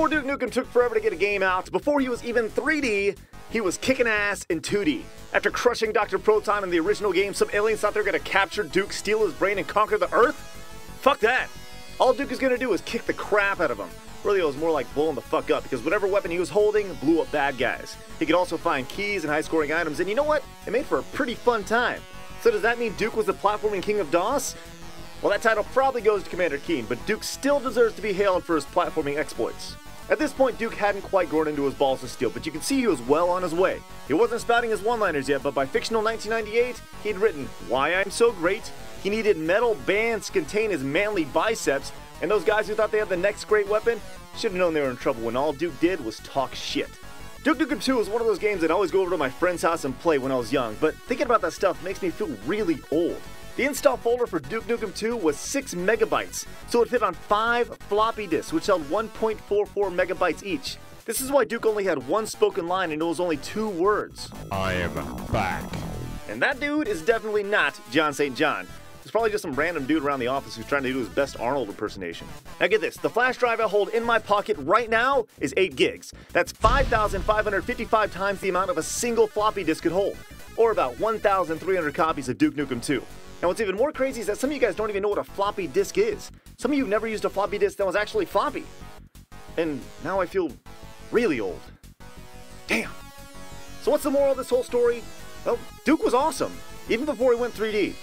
Before Duke Nukem took forever to get a game out, before he was even 3D, he was kicking ass in 2D. After crushing Dr. Proton in the original game, some aliens thought they were gonna capture Duke, steal his brain, and conquer the Earth? Fuck that. All Duke is gonna do is kick the crap out of him. Really, it was more like blowing the fuck up, because whatever weapon he was holding blew up bad guys. He could also find keys and high-scoring items, and you know what? It made for a pretty fun time. So does that mean Duke was the platforming king of DOS? Well, that title probably goes to Commander Keen, but Duke still deserves to be hailed for his platforming exploits. At this point, Duke hadn't quite grown into his balls of steel, but you can see he was well on his way. He wasn't spouting his one-liners yet, but by fictional 1998, he'd written, "Why I'm so great." He needed metal bands to contain his manly biceps, and those guys who thought they had the next great weapon should have known they were in trouble when all Duke did was talk shit. Duke Nukem 2 was one of those games I'd always go over to my friend's house and play when I was young, but thinking about that stuff makes me feel really old. The install folder for Duke Nukem 2 was 6 megabytes, so it fit on 5 floppy disks, which held 1.44 megabytes each. This is why Duke only had one spoken line and it was only 2 words. I am back. And that dude is definitely not John St. John. It's probably just some random dude around the office who's trying to do his best Arnold impersonation. Now get this, the flash drive I hold in my pocket right now is 8 gigs. That's 5,555 times the amount of a single floppy disk could hold, or about 1,300 copies of Duke Nukem 2. Now what's even more crazy is that some of you guys don't even know what a floppy disk is. Some of you have never used a floppy disk that was actually floppy. And now I feel really old. Damn. So what's the moral of this whole story? Well, Duke was awesome, even before he went 3D.